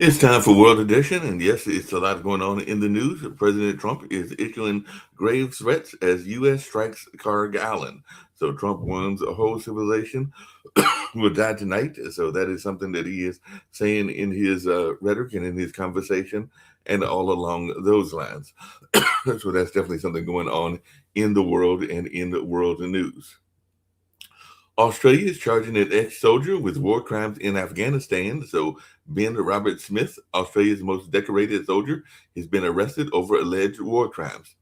It's time for World Edition, and yes, it's a lot going on in the news. President Trump is issuing grave threats as U.S. strikes Carg Island. So Trump warns a whole civilization will die tonight. So that is something that he is saying in his rhetoric and in his conversation, and all along those lines. So that's definitely something going on in the world and in the world news. Australia is charging an ex-soldier with war crimes in Afghanistan. So Ben Robert Smith, Australia's most decorated soldier, has been arrested over alleged war crimes.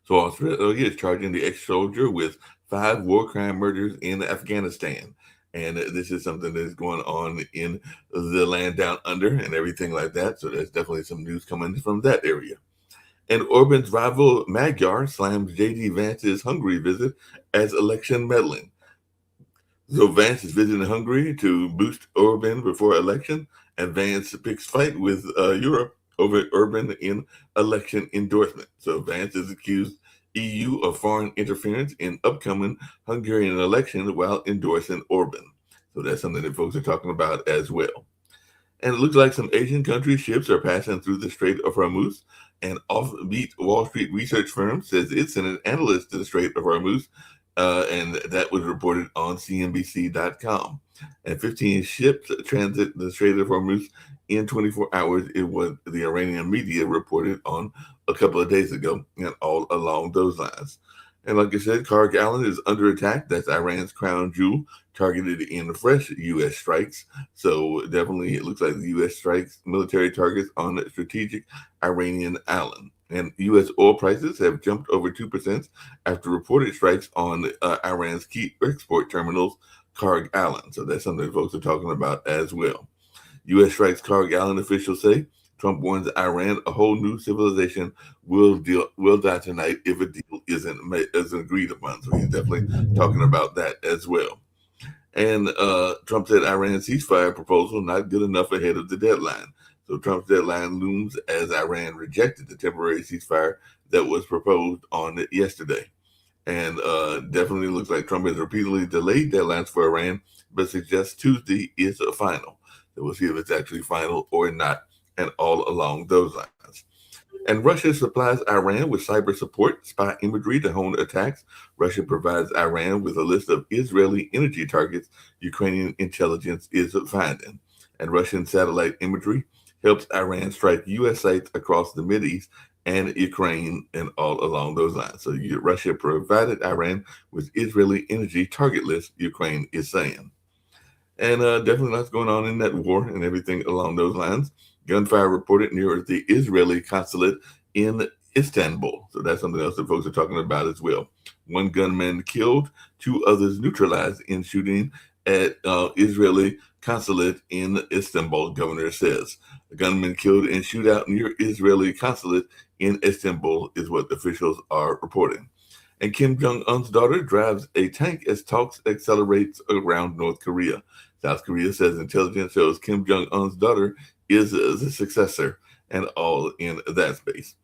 So Australia is charging the ex-soldier with 5 war crime murders in Afghanistan. And this is something that is going on in the land down under and everything like that. So there's definitely some news coming from that area. And Orban's rival Magyar slams J.D. Vance's Hungary visit as election meddling. So Vance is visiting Hungary to boost Orban before election, and Vance picks fight with Europe over Orban in election endorsement. So Vance is accused EU of foreign interference in upcoming Hungarian election while endorsing Orban. So that's something that folks are talking about as well. And it looks like some Asian country ships are passing through the Strait of Hormuz. An offbeat Wall Street research firm says it sent an analyst to the Strait of Hormuz, and that was reported on CNBC.com. And 15 ships transit the Strait of Hormuz in 24 hours. It was the Iranian media reported on a couple of days ago, and all along those lines. And like I said, Carg Island is under attack. That's Iran's crown jewel, targeted in fresh U.S. strikes. So definitely, it looks like the U.S. strikes military targets on strategic Iranian island. And U.S. oil prices have jumped over 2% after reported strikes on Iran's key export terminals, Carg Island. So that's something folks are talking about as well. U.S. strikes Carg Island, officials say. Trump warns Iran a whole new civilization will die tonight if a deal isn't agreed upon. So he's definitely talking about that as well. And Trump said Iran's ceasefire proposal not good enough ahead of the deadline. So Trump's deadline looms as Iran rejected the temporary ceasefire that was proposed on yesterday. And definitely looks like Trump has repeatedly delayed deadlines for Iran, but suggests Tuesday is a final. So we'll see if it's actually final or not, and all along those lines. And Russia supplies Iran with cyber support, spy imagery to hone attacks. Russia provides Iran with a list of Israeli energy targets Ukrainian intelligence is finding. And Russian satellite imagery helps Iran strike U.S. sites across the Mideast and Ukraine and all along those lines. So Russia provided Iran with Israeli energy target list, Ukraine is saying. And definitely lots going on in that war and everything along those lines. Gunfire reported near the Israeli consulate in Istanbul. So that's something else that folks are talking about as well. One gunman killed, 2 others neutralized in shooting at Israeli consulate in Istanbul, governor says. A gunman killed in shootout near Israeli consulate in Istanbul is what officials are reporting. And Kim Jong Un's daughter drives a tank as talks accelerates around North Korea. South Korea says intelligence shows Kim Jong Un's daughter is the successor, and all in that space.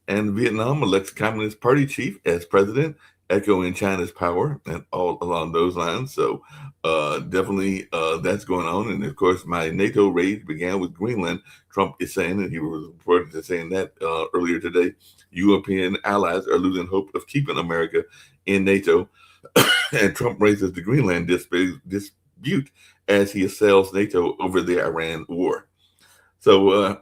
And Vietnam elects Communist Party chief as president, echoing China's power, and all along those lines. So definitely that's going on. And of course, my NATO raid began with Greenland. Trump is saying, and he was reported to saying that earlier today, European allies are losing hope of keeping America in NATO. And Trump raises the Greenland dispute as he assails NATO over the Iran war. So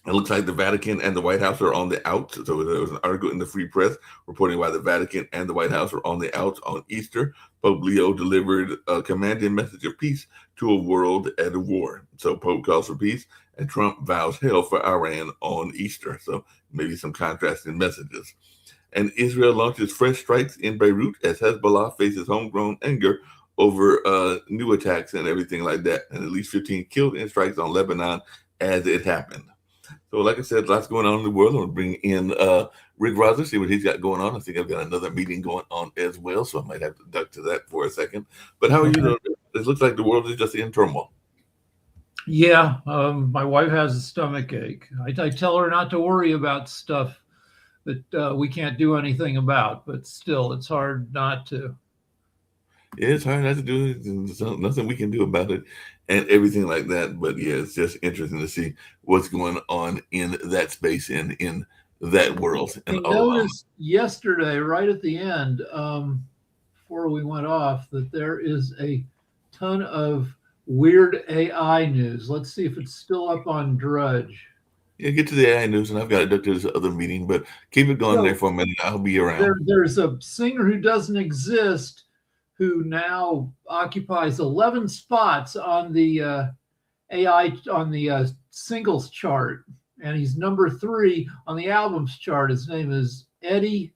it looks like the Vatican and the White House are on the out. So there was an article in the Free Press reporting why the Vatican and the White House are on the out on Easter. Pope Leo delivered a commanding message of peace to a world at war. So Pope calls for peace, and Trump vows hell for Iran on Easter. So maybe some contrasting messages. And Israel launches fresh strikes in Beirut as Hezbollah faces homegrown anger over new attacks and everything like that. And at least 15 killed in strikes on Lebanon as it happened. So, like I said, lots going on in the world. I'm going to bring in Rick Rogers, see what he's got going on. I think I've got another meeting going on as well, so I might have to duck to that for a second. But how are you doing? It looks like the world is just in turmoil. Yeah, my wife has a stomach ache. I tell her not to worry about stuff that we can't do anything about, but still, it's hard not to. Yeah, it's hard not to do it. There's nothing we can do about it. and everything like that. But yeah, it's just interesting to see what's going on in that space and in that world I and all around. noticed yesterday, right at the end, before we went off, that there is a ton of weird AI news. Let's see if it's still up on Drudge. Yeah, get to the AI news, and I've got to duck to this other meeting, but keep it going there So for a minute. I'll be around. there's a singer who doesn't exist who now occupies 11 spots on the AI on the singles chart, and he's number 3 on the albums chart. His name is Eddie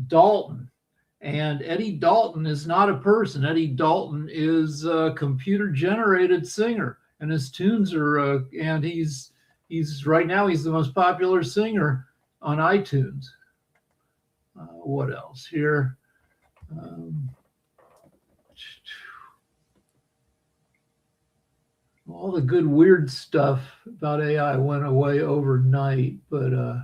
Dalton, and Eddie Dalton is not a person. Eddie Dalton is a computer-generated singer, and his tunes are and he's right now he's the most popular singer on iTunes. What else here? All the good weird stuff about AI went away overnight, but I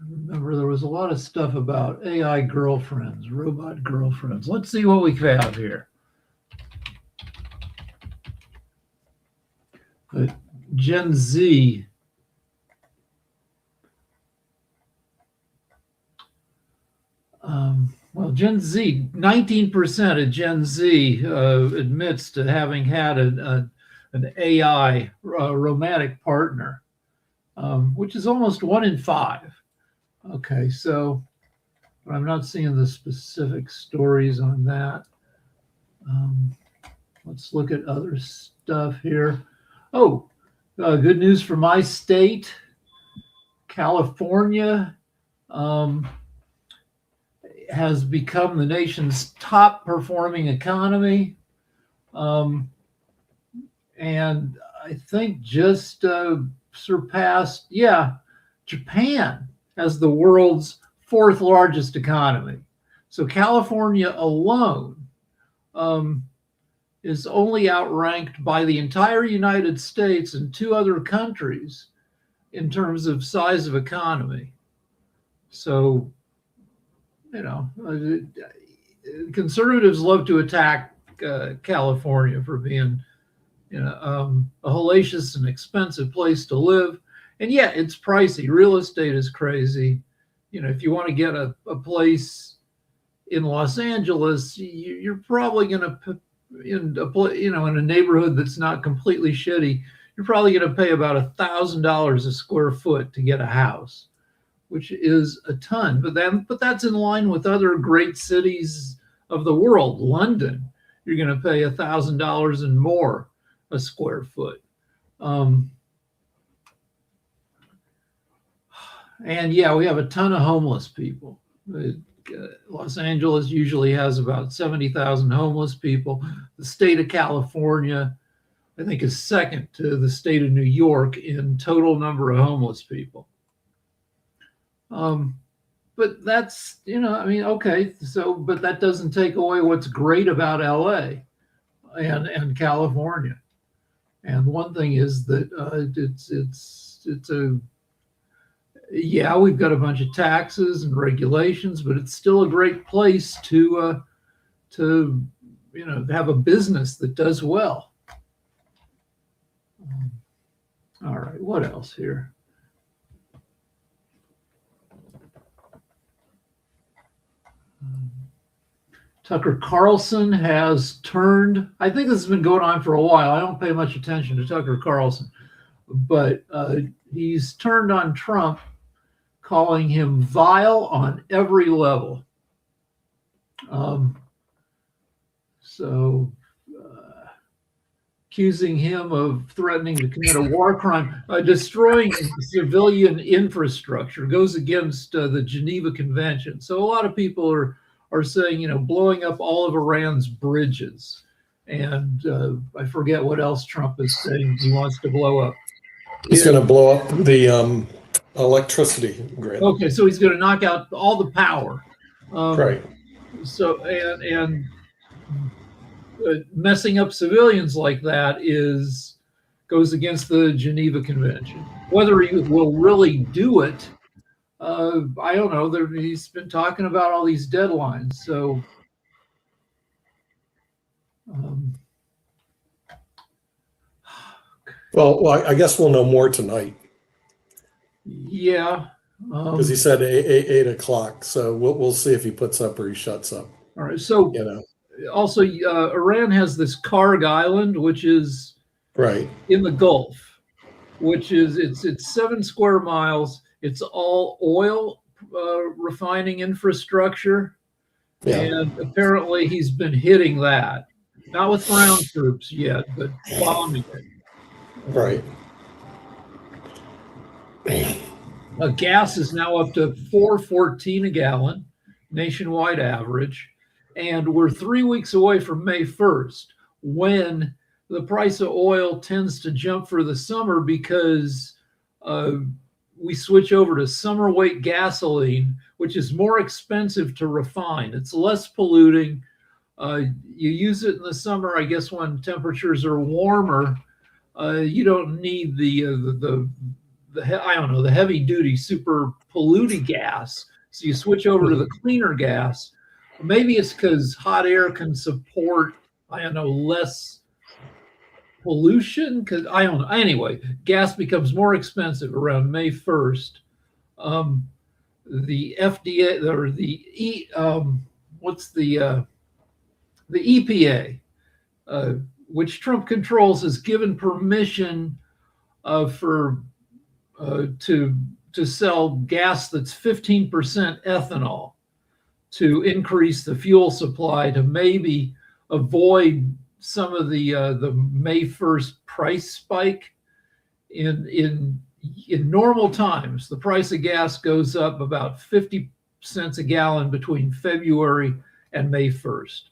remember there was a lot of stuff about AI girlfriends, robot girlfriends. Let's see what we have here. But Gen Z. Well, Gen Z, 19% of Gen Z admits to having had an AI romantic partner, which is almost 1 in 5. Okay, so I'm not seeing the specific stories on that. Let's look at other stuff here. Oh, good news for my state, California. Has become the nation's top performing economy. And I think just surpassed, Japan as the world's 4th largest economy. So California alone is only outranked by the entire United States and 2 other countries in terms of size of economy. So, conservatives love to attack California for being, a hellacious and expensive place to live. And yeah, it's pricey. Real estate is crazy. If you want to get a place in Los Angeles, you're probably going to put in a neighborhood that's not completely shitty. You're probably going to pay about $1,000 a square foot to get a house, which is a ton. But that's in line with other great cities of the world. London, you're going to pay $1,000 and more a square foot. And yeah, we have a ton of homeless people. Los Angeles usually has about 70,000 homeless people. The state of California, I think, is second to the state of New York in total number of homeless people. But that's, okay. So, but that doesn't take away what's great about LA and California. And one thing is that we've got a bunch of taxes and regulations, but it's still a great place to have a business that does well. All right, what else here? Tucker Carlson has turned, I think this has been going on for a while. I don't pay much attention to Tucker Carlson, but he's turned on Trump, calling him vile on every level. Accusing him of threatening to commit a war crime, destroying civilian infrastructure, goes against the Geneva Convention. So a lot of people are saying, blowing up all of Iran's bridges. And I forget what else Trump is saying he wants to blow up. He's going to blow up the electricity grid. Okay, so he's going to knock out all the power. Right. So, and messing up civilians like that goes against the Geneva Convention. Whether he will really do it, I don't know. He's been talking about all these deadlines. So, um, Well, I guess we'll know more tonight yeah. because he said 8 o'clock. So we'll see if he puts up or he shuts up. All right. So, You know, also, Iran has this Karg Island, which is right? in the Gulf, which is it's 7 square miles. It's all oil refining infrastructure, Yeah, and apparently he's been hitting that, not with ground troops yet, but bombing it. right. Gas is now up to $4.14 a gallon, nationwide average, and we're 3 weeks away from May 1st, when the price of oil tends to jump for the summer because we switch over to summer weight gasoline, which is more expensive to refine. It's less polluting. You use it in the summer, I guess, when temperatures are warmer. You don't need the I don't know, the heavy duty super polluting gas. So you switch over to the cleaner gas. Maybe it's because hot air can support, I don't know, less pollution. Because I don't know. Anyway, gas becomes more expensive around May 1st. The FDA or the EPA, which Trump controls, has given permission to sell gas that's 15% ethanol to increase the fuel supply to maybe avoid some of the May 1st price spike. In normal times, the price of gas goes up about 50 cents a gallon between February and May 1st.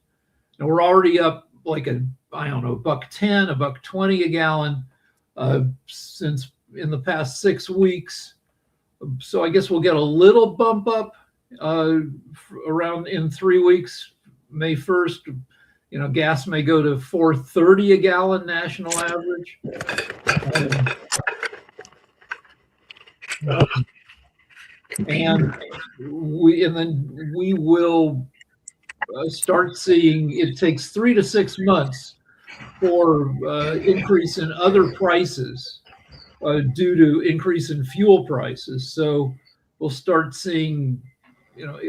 And we're already up like $1.10, $1.20 a gallon since in the past 6 weeks. So I guess we'll get a little bump up around in 3 weeks, May 1st. Gas may go to $4.30 a gallon national average. And then we will start seeing, it takes 3 to 6 months for increase in other prices due to increase in fuel prices. So we'll start seeing,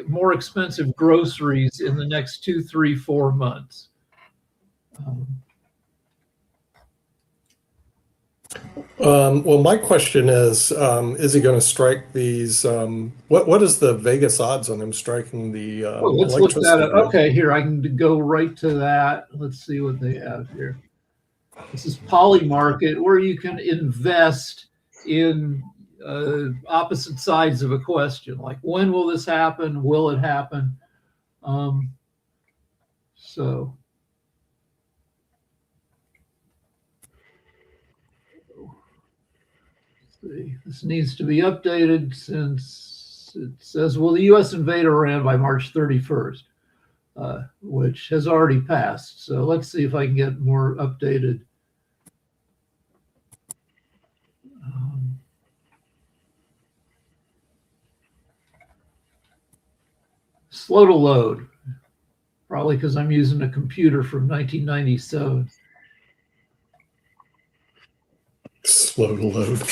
more expensive groceries in the next 2, 3, 4 months. Well, my question is he going to strike these? What is the Vegas odds on him striking the let's look that up. Okay, here, I can go right to that. Let's see what they have here. This is Polymarket, where you can invest in opposite sides of a question, like when will this happen? Will it happen? So this needs to be updated, since it says, will the U.S. invade Iran by March 31st, which has already passed. So let's see if I can get more updated. Slow to load, probably because I'm using a computer from 1997. Slow to load.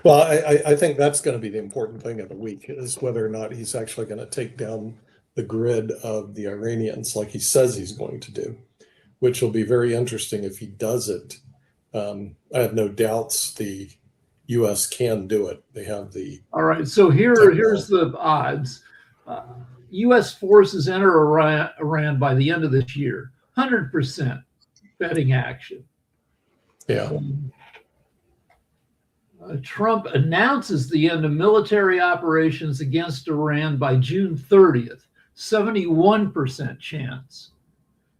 Well, I think that's going to be the important thing of the week, is whether or not he's actually going to take down the grid of the Iranians like he says he's going to do, which will be very interesting if he does it. I have no doubts the U.S. can do it. They have the... All right, so here's the odds. U.S. forces enter Iran by the end of this year. 100% betting action. Yeah. Trump announces the end of military operations against Iran by June 30th. 71% chance.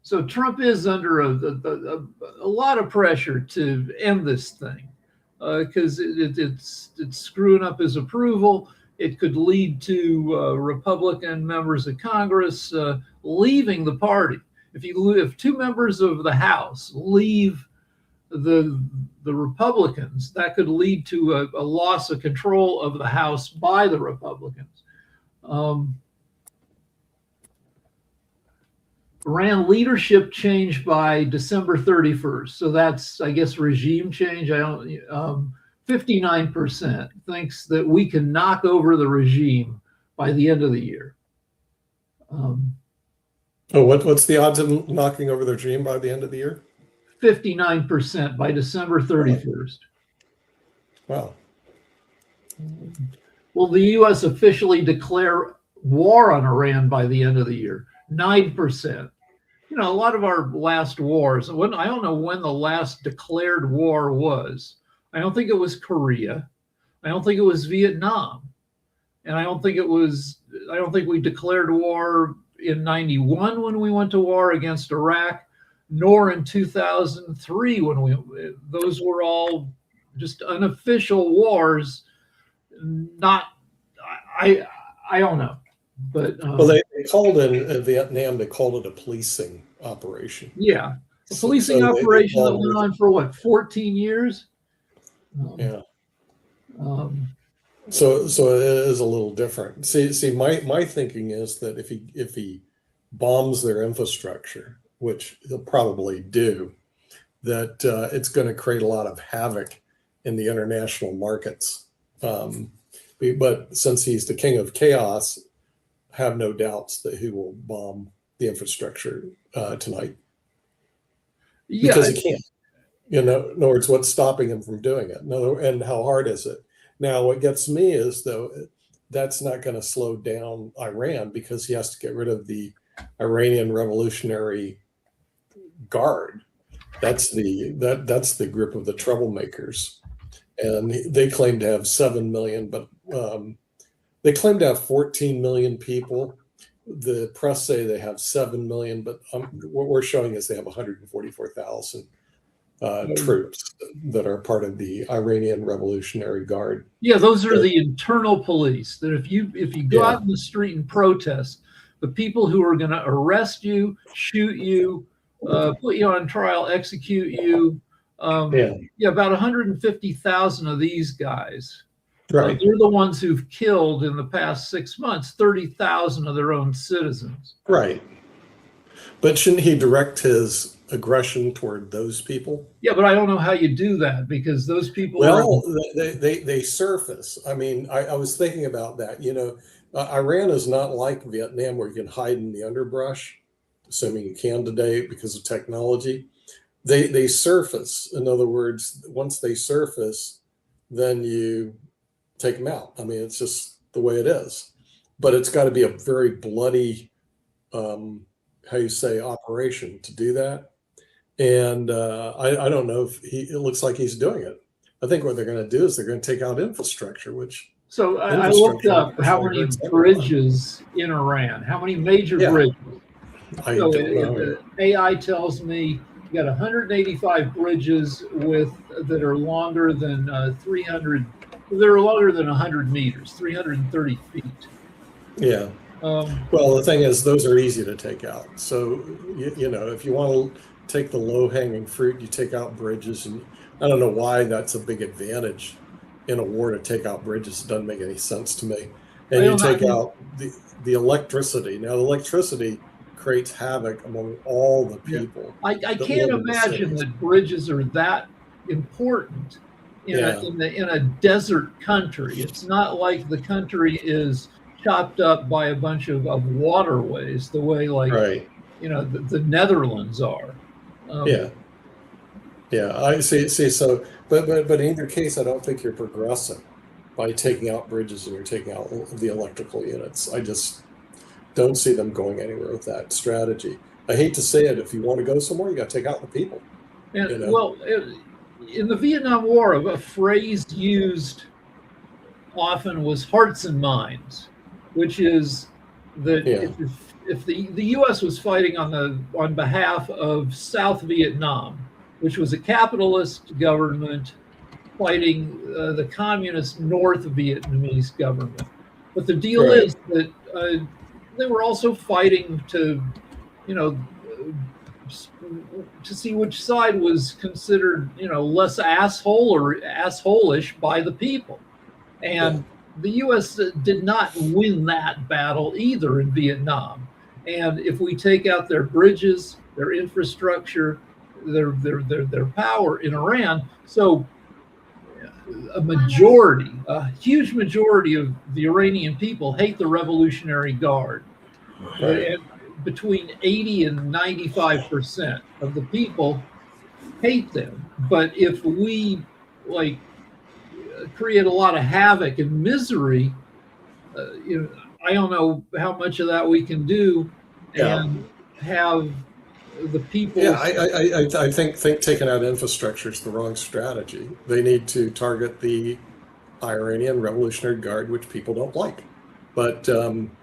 So Trump is under a lot of pressure to end this thing, because it's screwing up his approval. It could lead to Republican members of Congress leaving the party. If 2 members of the House leave the Republicans, that could lead to a loss of control of the House by the Republicans. Iran leadership changed by December 31st. So that's, I guess, regime change. 59% thinks that we can knock over the regime by the end of the year. What's the odds of knocking over the regime by the end of the year? 59% by December 31st. Wow. Will the U.S. officially declare war on Iran by the end of the year? 9%. You know, a lot of our last wars, I don't know when the last declared war was. I don't think it was Korea. I don't think it was Vietnam. And I don't think we declared war in 91 when we went to war against Iraq, nor in 2003 when those were all just unofficial wars. I don't know. But well, they called in Vietnam, they called it a policing operation. Yeah, a policing operation that went on for what, 14 years? Yeah. So it is a little different. See, my thinking is that if he bombs their infrastructure, which he'll probably do, that it's going to create a lot of havoc in the international markets. But since he's the king of chaos, have no doubts that he will bomb the infrastructure tonight. Yeah, because he can't. In other words, what's stopping him from doing it? And how hard is it? Now, what gets me is, though, that's not going to slow down Iran because he has to get rid of the Iranian Revolutionary Guard. That's the group of the troublemakers, and they claim to have 7 million, but they claim to have 14 million people. The press say they have 7 million, but what we're showing is they have 144,000 troops that are part of the Iranian Revolutionary Guard. Yeah, those are the internal police. That if you go out in the street and protest, the people who are going to arrest you, shoot you, put you on trial, execute you. About 150,000 of these guys. Right. They're the ones who've killed in the past 6 months 30,000 of their own citizens. Right. But shouldn't he direct his aggression toward those people? Yeah, but I don't know how you do that because those people. Well, they surface. I mean, I was thinking about that. You know, Iran is not like Vietnam where you can hide in the underbrush, assuming you can today because of technology. They surface. In other words, once they surface, then you take them out. I mean, it's just the way it is. But it's got to be a very bloody, operation to do that. And I don't know if it looks like he's doing it. I think what they're going to do is they're going to take out infrastructure, which. So I looked up how many bridges in Iran, how many major bridges. I don't know. AI tells me you got 185 bridges that are longer than 300. They're longer than 100 meters, 330 feet. Yeah. Well, the thing is, those are easy to take out. So, you know, if you want to take the low-hanging fruit, you take out bridges. And I don't know why that's a big advantage in a war to take out bridges. It doesn't make any sense to me. And you take out the electricity. Now, the electricity creates havoc among all the people. I can't imagine that bridges are that important in a desert country. It's not like the country is chopped up by a bunch of waterways the way you know the Netherlands are. I see. So, but in either case, I don't think you're progressing by taking out bridges and you're taking out the electrical units. I just don't see them going anywhere with that strategy. I hate to say it, if you want to go somewhere, you got to take out the people. And, you know? Well, in the Vietnam War, a phrase used often was hearts and minds, which is that if the U.S. was fighting on behalf of South Vietnam, which was a capitalist government fighting the communist North Vietnamese government, but the deal is that they were also fighting to, you know, to see which side was considered, less asshole or assholeish by the people. And the U.S. did not win that battle either in Vietnam. And if we take out their bridges, their infrastructure, their power in Iran, so a huge majority of the Iranian people hate the Revolutionary Guard. Right. And between 80 and 95% of the people hate them. But if we create a lot of havoc and misery, I don't know how much of that we can do and have the people. Yeah, I think taking out infrastructure is the wrong strategy. They need to target the Iranian Revolutionary Guard, which people don't like. But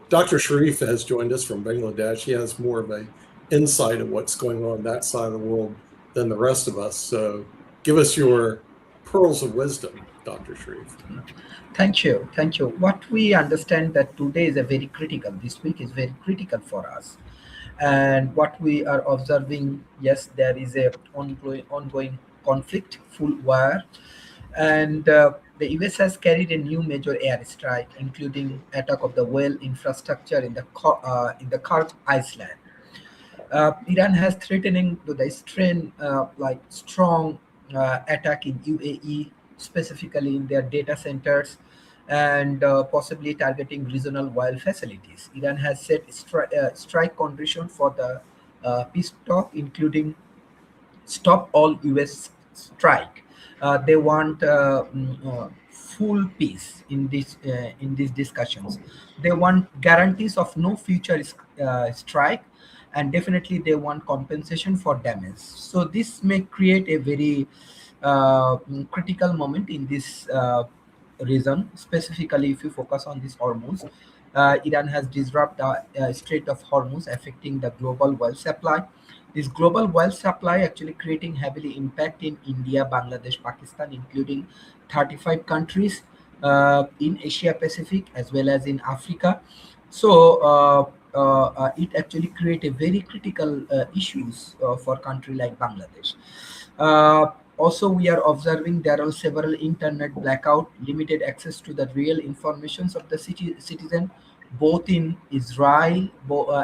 Dr. Sharif has joined us from Bangladesh. He has more of an insight of what's going on that side of the world than the rest of us. So give us your pearls of wisdom, Dr. Sharif. Thank you. What we understand that today is this week is very critical for us. And what we are observing, yes, there is a ongoing conflict, full war. And the US has carried a new major airstrike, including attack of the oil infrastructure in the Kursk Island. Iran has threatening to the strong attack in UAE, specifically in their data centers, and possibly targeting regional oil facilities. Iran has set strike condition for the peace talk, including stop all US strike. They want full peace in these discussions. They want guarantees of no future strike, and definitely they want compensation for damage. So this may create a very critical moment in this region, specifically if you focus on this Hormuz. Iran has disrupted the Strait of Hormuz, affecting the global oil supply. This global oil supply actually creating heavily impact in India, Bangladesh, Pakistan, including 35 countries in Asia Pacific as well as in Africa. So it actually create a very critical issues for country like Bangladesh. Also, we are observing there are several internet blackout, limited access to the real informations of the citizen, both in Israel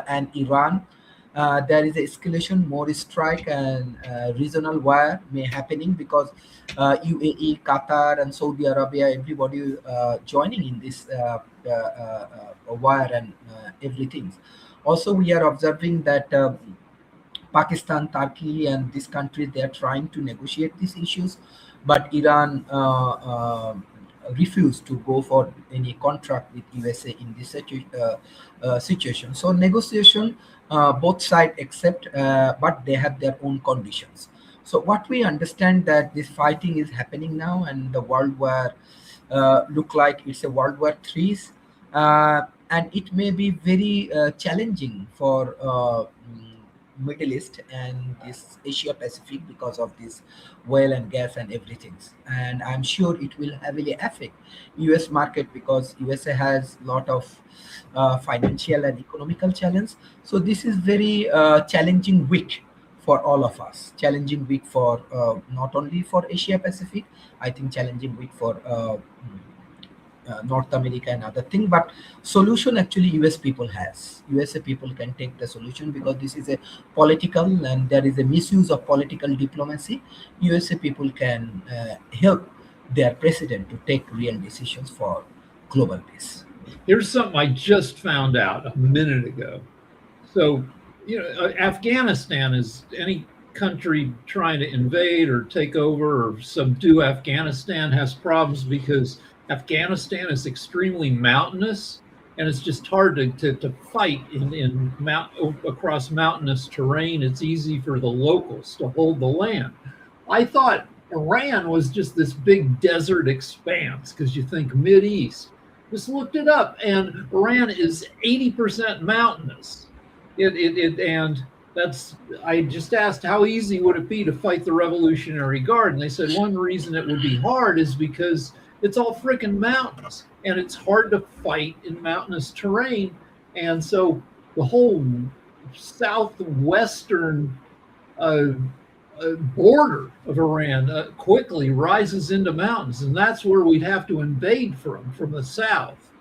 and Iran. There is escalation, more strike, and regional war may happening because UAE, Qatar, and Saudi Arabia, everybody joining in this war and everything. Also, we are observing that Pakistan, Turkey, and these countries, they are trying to negotiate these issues, but Iran refused to go for any contract with USA in this situation. So negotiation, both sides accept, but they have their own conditions. So what we understand that this fighting is happening now, and the World War look like it's a World War III, and it may be very challenging for Middle East and this Asia Pacific because of this oil and gas and everything. And I'm sure it will heavily affect US market because USA has a lot of financial and economical challenge. So this is very challenging week for all of us. Challenging week for not only for Asia Pacific, I think challenging week for North America and other thing, but solution actually US people has. USA people can take the solution because this is a political and there is a misuse of political diplomacy. USA people can help their president to take real decisions for global peace. Here's something I just found out a minute ago. So, Afghanistan is any country trying to invade or take over or subdue Afghanistan has problems because Afghanistan is extremely mountainous, and it's just hard to fight across mountainous terrain. It's easy for the locals to hold the land. I thought Iran was just this big desert expanse because you think Mideast. Just looked it up, and Iran is 80% mountainous. And that's, I just asked how easy would it be to fight the Revolutionary Guard, and they said one reason it would be hard is because it's all freaking mountains, and it's hard to fight in mountainous terrain. And so the whole southwestern border of Iran quickly rises into mountains, and that's where we'd have to invade from the south.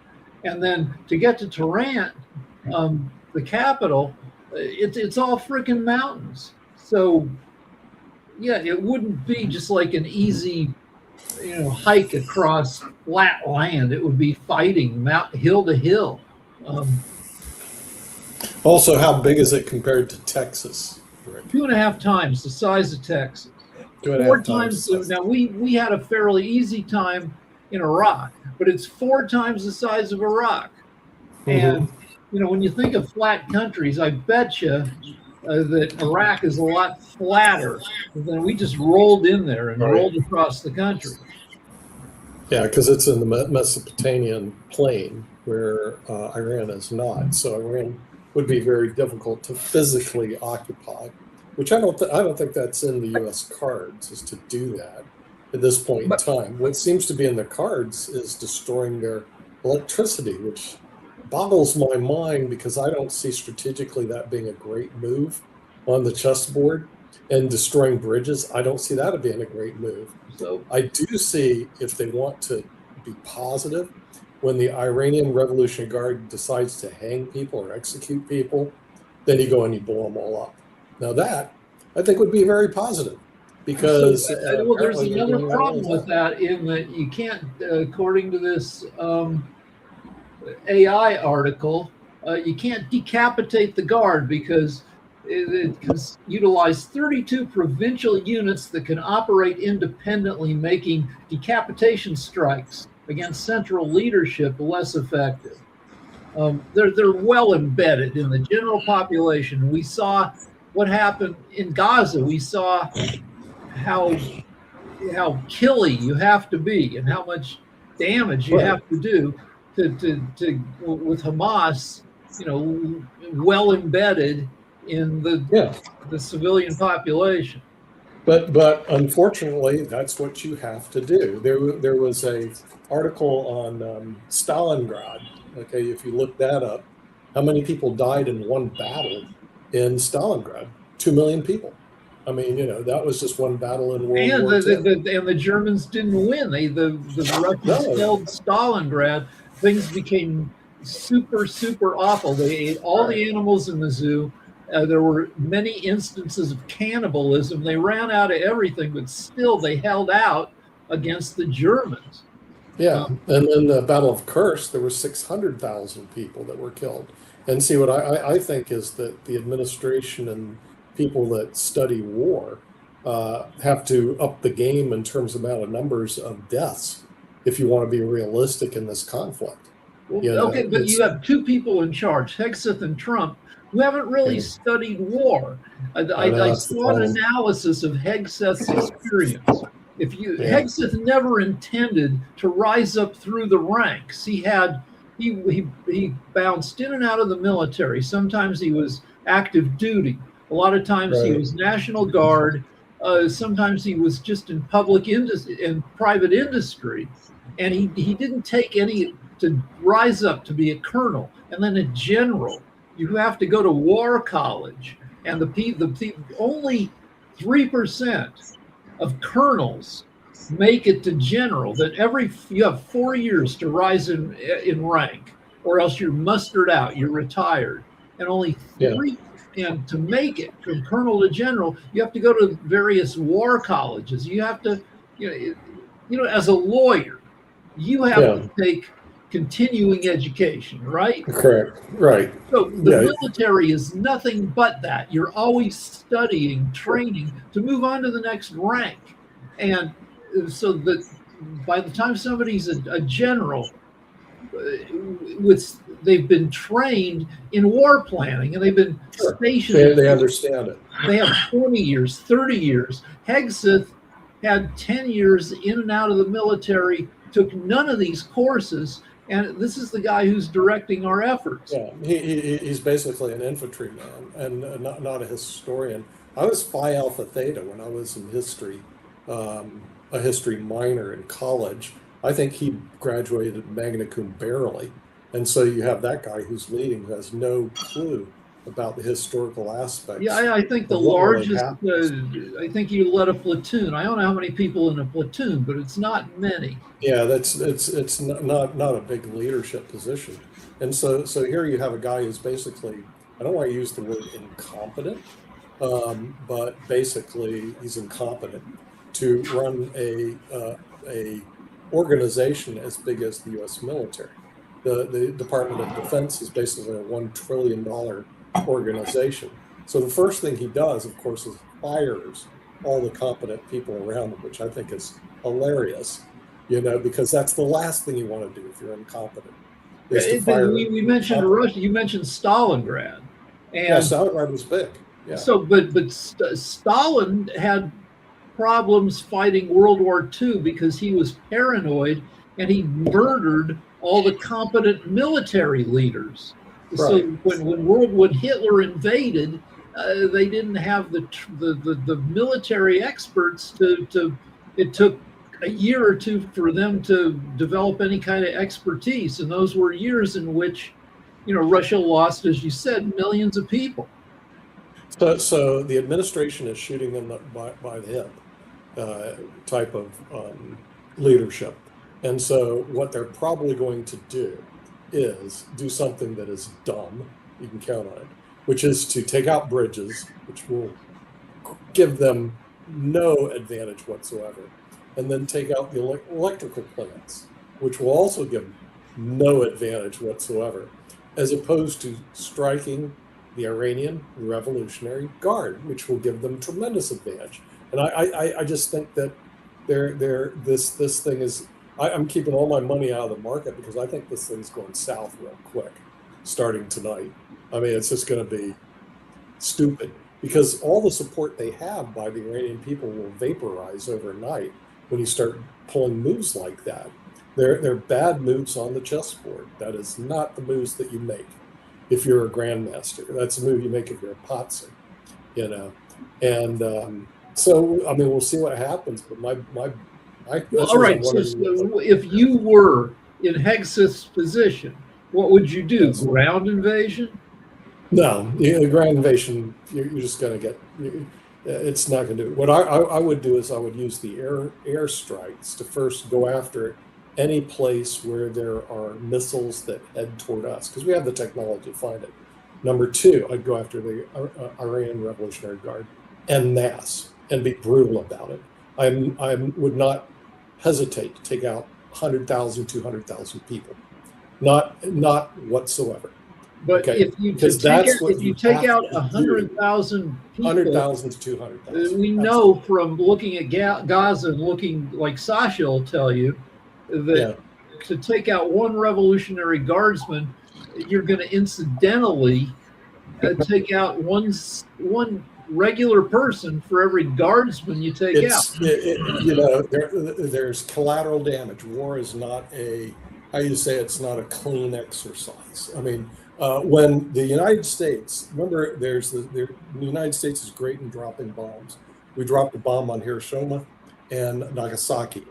And then to get to Tehran, the capital, it's all freaking mountains. So yeah, it wouldn't be just like an easy, hike across flat land. It would be fighting hill to hill. Also, how big is it compared to Texas? Rick? 2.5 times the size of Texas. 2.5 4 times. Now we had a fairly easy time in Iraq, but it's 4 times the size of Iraq. And when you think of flat countries, I bet you that Iraq is a lot flatter than we just rolled in there and rolled across the country. Yeah, because it's in the Mesopotamian plain where Iran is not. So Iran would be very difficult to physically occupy, which I don't think that's in the U.S. cards, is to do that at this point in time. What seems to be in the cards is destroying their electricity, which boggles my mind because I don't see strategically that being a great move on the chessboard. And destroying bridges, I don't see that being a great move. So I do see, if they want to be positive, when the Iranian Revolutionary Guard decides to hang people or execute people, then you go and you blow them all up. Now that, I think, would be very positive, because well, there's another problem with that, in that you can't, according to this AI article, you can't decapitate the guard because it can utilize 32 provincial units that can operate independently, making decapitation strikes against central leadership less effective. They're well embedded in the general population. We saw what happened in Gaza. We saw how killy you have to be and how much damage you have to do to with Hamas, well embedded in the civilian population. But unfortunately, that's what you have to do. There was a article on Stalingrad. Okay, if you look that up, how many people died in one battle in Stalingrad? 2 million people. I mean, that was just one battle in World War II. And the Germans didn't win. The Russians held Stalingrad. Things became super, super awful. They ate all the animals in the zoo. There were many instances of cannibalism. They ran out of everything, but still they held out against the Germans. Yeah, and in the Battle of Kursk, there were 600,000 people that were killed. And see, what I think is that the administration and people that study war have to up the game in terms of amount of numbers of deaths if you want to be realistic in this conflict. Well, okay, but you have 2 people in charge, Hegseth and Trump, who haven't really studied war. I saw an analysis of Hegseth's experience. Hegseth never intended to rise up through the ranks. He bounced in and out of the military. Sometimes he was active duty. A lot of times he was National Guard. Sometimes he was just in private industry. And he didn't take any to rise up to be a colonel and then a general. You have to go to war college, and the only 3% of colonels make it to general. That you have 4 years to rise in rank, or else you're mustered out, you're retired, and only 3. And to make it from colonel to general, you have to go to various war colleges. You have to, as a lawyer, you have to take continuing education, right? Correct. Right. So the military is nothing but that. You're always studying, training to move on to the next rank. And so that by the time somebody's a general, they've been trained in war planning, and they've been stationed. They understand it. They have 20 years, 30 years. Hegseth had 10 years in and out of the military, took none of these courses, and this is the guy who's directing our efforts. Yeah, he's basically an infantryman and not a historian. I was Phi Alpha Theta when I was in history, a history minor in college. I think he graduated magna cum barely. And so you have that guy who's leading, who has no clue about the historical aspects. Yeah, I think the of what really largest, happened. I think you led a platoon. I don't know how many people in a platoon, but it's not many. Yeah, it's not a big leadership position. And so here you have a guy who's basically, I don't want to use the word incompetent, but basically he's incompetent to run a organization as big as the U.S. military. The Department of Defense is basically a $1 trillion organization. So the first thing he does, of course, is fires all the competent people around him, which I think is hilarious, because that's the last thing you want to do if you're incompetent. Is to fire We mentioned Russia. You mentioned Stalingrad, and yeah, Stalingrad was big. Yeah. so but Stalin had problems fighting World War II because he was paranoid and he murdered all the competent military leaders. So Right. when Hitler invaded, they didn't have the military experts to. It took a year or two for them to develop any kind of expertise, and those were years in which, Russia lost, as you said, millions of people. So the administration is shooting them by the hip type of leadership. And so what they're probably going to do is do something that is dumb, you can count on it, which is to take out bridges, which will give them no advantage whatsoever, and then take out the electrical plants, which will also give no advantage whatsoever, as opposed to striking the Iranian Revolutionary Guard, which will give them tremendous advantage. And I just think that this thing is, I'm keeping all my money out of the market because I think this thing's going south real quick, starting tonight. I mean, it's just going to be stupid because all the support they have by the Iranian people will vaporize overnight when you start pulling moves like that. They're bad moves on the chessboard. That is not the moves that you make if you're a grandmaster. That's a move you make if you're a Potser, And so, I mean, we'll see what happens. But my well, all right. So if you were in Hegseth's position, what would you do? Ground invasion? No, the ground invasion, you're just going to get. It's not going to do it. What I would do is I would use the air strikes to first go after any place where there are missiles that head toward us, because we have the technology to find it. Number two, I'd go after the Iranian Revolutionary Guard en masse and be brutal about it. I would not hesitate to take out 100,000, 200,000 people, not whatsoever. But okay? if you take out 100,000 people, 100,000 to 200,000. We know from looking at Gaza and looking, like Sasha will tell you, that to take out one Revolutionary Guardsman, you're going to incidentally take out one regular person for every guardsman you take out. There's collateral damage. War is not it's not a clean exercise. I mean, when the United States, remember, the United States is great in dropping bombs. We dropped a bomb on Hiroshima and Nagasaki.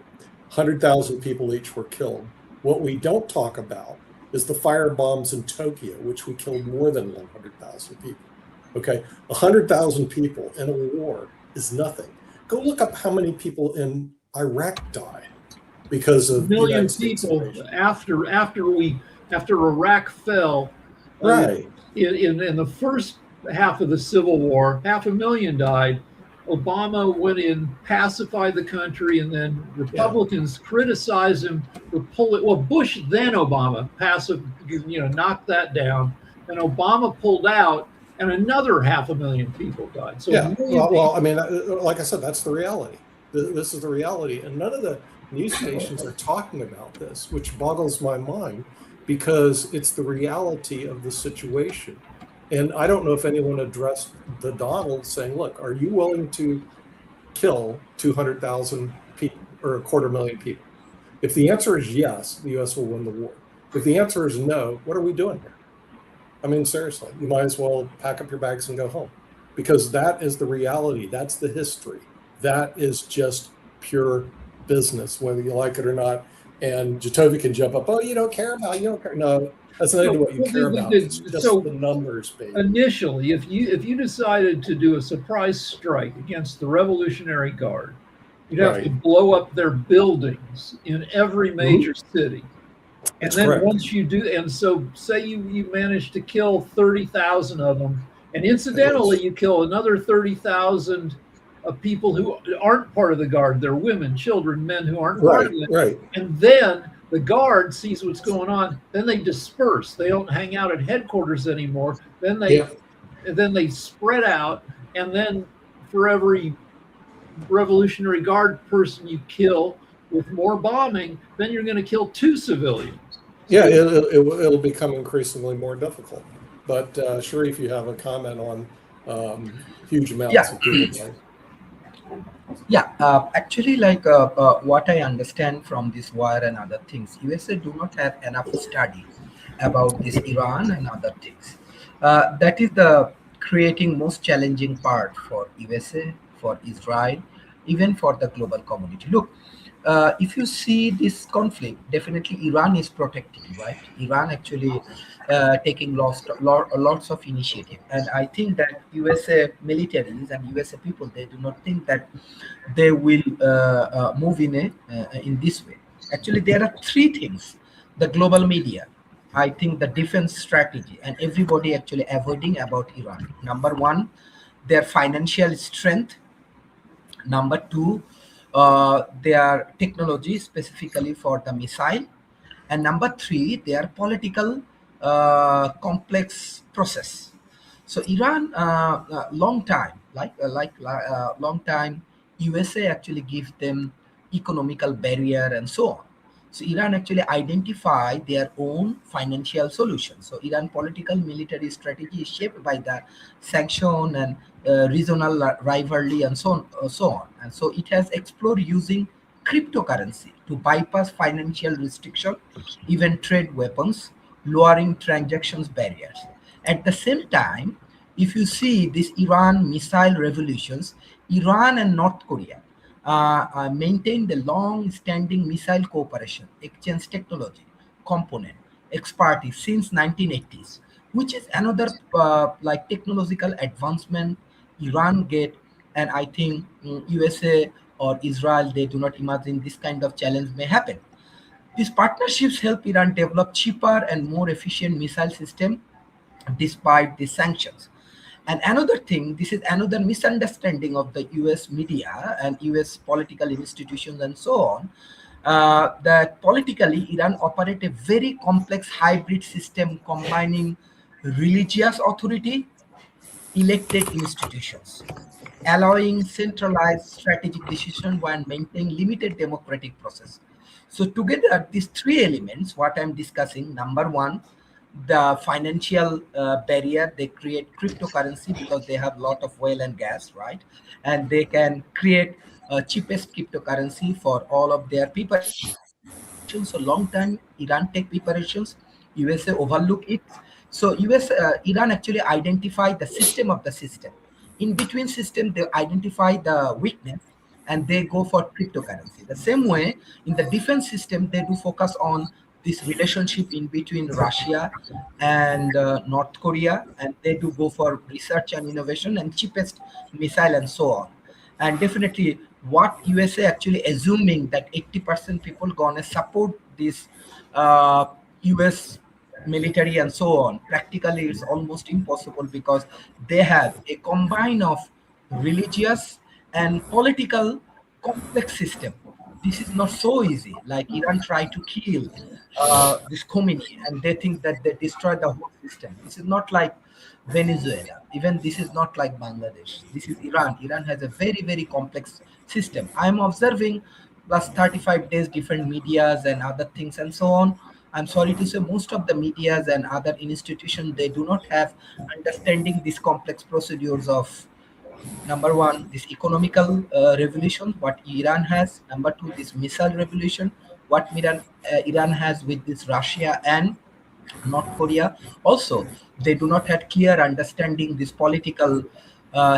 100,000 people each were killed. What we don't talk about is the fire bombs in Tokyo, which we killed more than 100,000 people. Okay, 100,000 people in a war is nothing. Go look up how many people in Iraq died because of a million people after Iraq fell. Right. In the first half of the Civil War, 500,000 died. Obama went in, pacified the country, and then Republicans criticized him for pulling. Well, Bush then Obama knocked that down, and Obama pulled out, and another 500,000 people died. So I mean, like I said, that's the reality. This is the reality, and none of the news stations are talking about this, which boggles my mind, because it's the reality of the situation. And I don't know if anyone addressed the Donald saying, look, are you willing to kill 200,000 people or 250,000 people? If the answer is yes, the U.S. will win the war. If the answer is no, what are we doing here? I mean, seriously, you might as well pack up your bags and go home, because that is the reality. That's the history. That is just pure business, whether you like it or not. And Jacoby can jump up, oh, you don't care about, you don't care. No, that's not what you care about. It's just the numbers, baby. Initially, if you decided to do a surprise strike against the Revolutionary Guard, you'd have to blow up their buildings in every major city. And That's then correct. once you do, and so say you manage to kill 30,000 of them, and incidentally, you kill another 30,000 of people who aren't part of the Guard. They're women, children, men who aren't part of it. Right. And then the Guard sees what's going on. Then they disperse. They don't hang out at headquarters anymore. Then they spread out. And then for every Revolutionary Guard person you kill with more bombing, then you're going to kill 2 civilians. Yeah, it'll become increasingly more difficult. But Sharif, you have a comment on huge amounts of people. Yeah, actually, what I understand from this war and other things, USA do not have enough study about this Iran and other things. That is the creating most challenging part for USA, for Israel, even for the global community. Look, if you see this conflict, definitely Iran is protecting, right? Iran actually taking lots of initiative. And I think that USA militaries and USA people, they do not think that they will move in this way. Actually, there are 3 things. The global media, I think the defense strategy, and everybody actually avoiding about Iran. Number 1, their financial strength. Number 2, their technology, specifically for the missile. And number 3, their political complex process. So Iran, long time, long time, USA actually gives them economical barrier and so on. So Iran actually identify their own financial solutions. So Iran political military strategy is shaped by the sanction and regional rivalry and so on. And so it has explored using cryptocurrency to bypass financial restriction, even trade weapons, lowering transactions barriers. At the same time, if you see these Iran missile revolutions, Iran and North Korea maintain the long-standing missile cooperation, exchange technology, component, expertise since 1980s, which is another technological advancement Iran get. And I think USA or Israel, they do not imagine this kind of challenge may happen. These partnerships help Iran develop cheaper and more efficient missile system despite the sanctions. And another thing, this is another misunderstanding of the US media and US political institutions and so on, that politically Iran operate a very complex hybrid system combining religious authority, elected institutions, allowing centralized strategic decision while maintaining limited democratic process. So together, these 3 elements, what I'm discussing, number 1, the financial barrier, they create cryptocurrency because they have a lot of oil and gas, right? And they can create cheapest cryptocurrency for all of their people. So long time Iran take preparations, USA overlook it. So Iran actually identify the system of the system. In between system, they identify the weakness and they go for cryptocurrency. The same way in the defense system, they do focus on this relationship in between Russia and North Korea, and they do go for research and innovation and cheapest missile and so on. And definitely what USA actually assuming that 80% people gonna support this US military and so on, practically it's almost impossible because they have a combine of religious and political complex system. This is not so easy. Like Iran tried to kill this Khomeini and they think that they destroyed the whole system. This is not like Venezuela. Even this is not like Bangladesh. This is Iran. Iran has a very, very complex system. I am observing last 35 days different medias and other things and so on. I'm sorry to say most of the medias and other institutions, they do not have understanding these complex procedures of number 1, this economical revolution, what Iran has. Number 2, this missile revolution, what Iran has with this Russia and North Korea. Also, they do not have clear understanding this political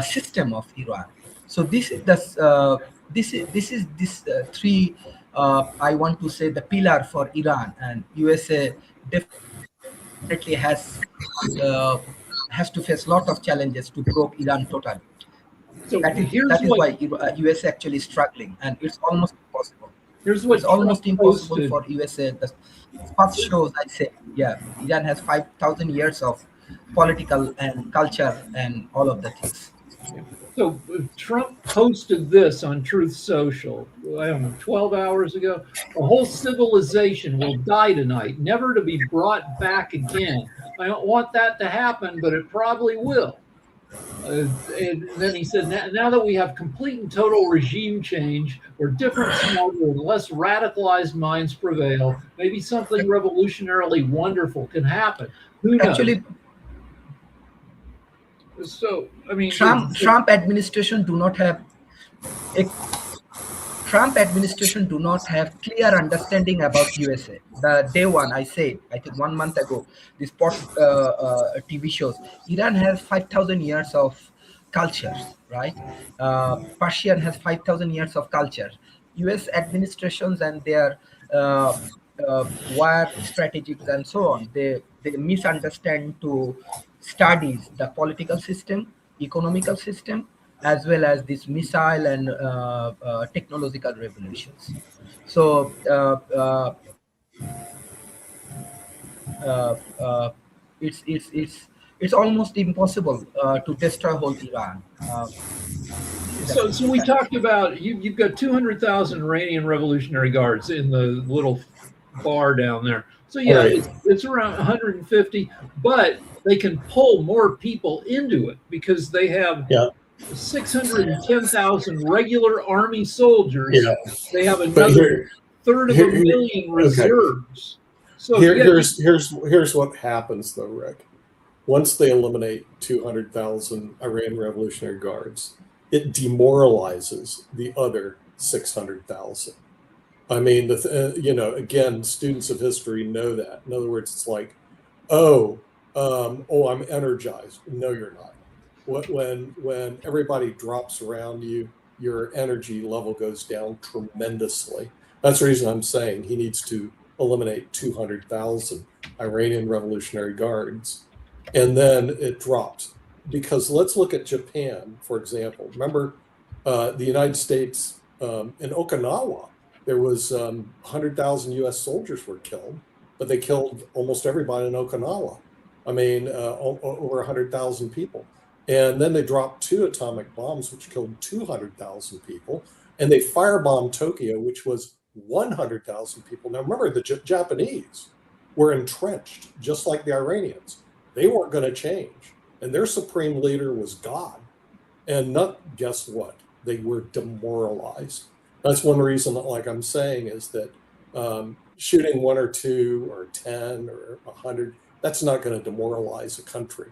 system of Iran. So this is the 3 I want to say the pillar for Iran, and USA definitely has to face a lot of challenges to probe Iran totally. So That here's is what why US actually struggling, and it's almost impossible. here's what It's almost Trump impossible posted. for USA. The first shows I say, yeah, Iran has 5,000 years of political and culture and all of the things. So Trump posted this on Truth Social, I don't know, 12 hours ago. A whole civilization will die tonight, never to be brought back again. I don't want that to happen, but it probably will. And then he said, now that we have complete and total regime change, where different, smarter, and less radicalized minds prevail, maybe something revolutionarily wonderful can happen. Who knows? Actually, So, I mean, Trump administration do not have clear understanding about USA. The day one, I said, I think 1 month ago, this TV shows, Iran has 5,000 years of cultures, right? Persian has 5,000 years of culture. US administrations and their war strategies and so on, they misunderstand to studies the political system, economical system, as well as this missile and technological revolutions. So it's almost impossible to destroy whole Iran. So we talked about you've got 200,000 Iranian Revolutionary Guards in the little bar down there. So yeah, Right. it's around 150, but they can pull more people into it because they have Yeah. 610,000 regular army soldiers. Yeah. They have But another third of a here- million reserves. So here's what happens though, Rick. Once they eliminate 200,000 Iran Revolutionary Guards, it demoralizes the other 600,000. I mean, again, students of history know that. In other words, it's like, I'm energized. No, you're not. When everybody drops around you, your energy level goes down tremendously. That's the reason I'm saying he needs to eliminate 200,000 Iranian Revolutionary Guards, and then it drops. Because let's look at Japan, for example. Remember, the United States in Okinawa, there was 100,000 U.S. soldiers were killed, but they killed almost everybody in Okinawa. I mean, over 100,000 people. And then they dropped 2 atomic bombs, which killed 200,000 people. And they firebombed Tokyo, which was 100,000 people. Now, remember, the Japanese were entrenched, just like the Iranians. They weren't going to change. And their supreme leader was God. And guess what? They were demoralized. That's one reason, like I'm saying, is that shooting 1 or 2 or 10 or 100, that's not going to demoralize a country.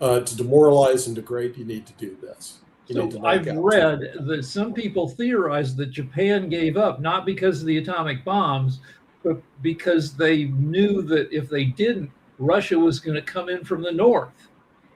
To demoralize and degrade, you need to do this. So I've read that some people theorize that Japan gave up, not because of the atomic bombs, but because they knew that if they didn't, Russia was going to come in from the north.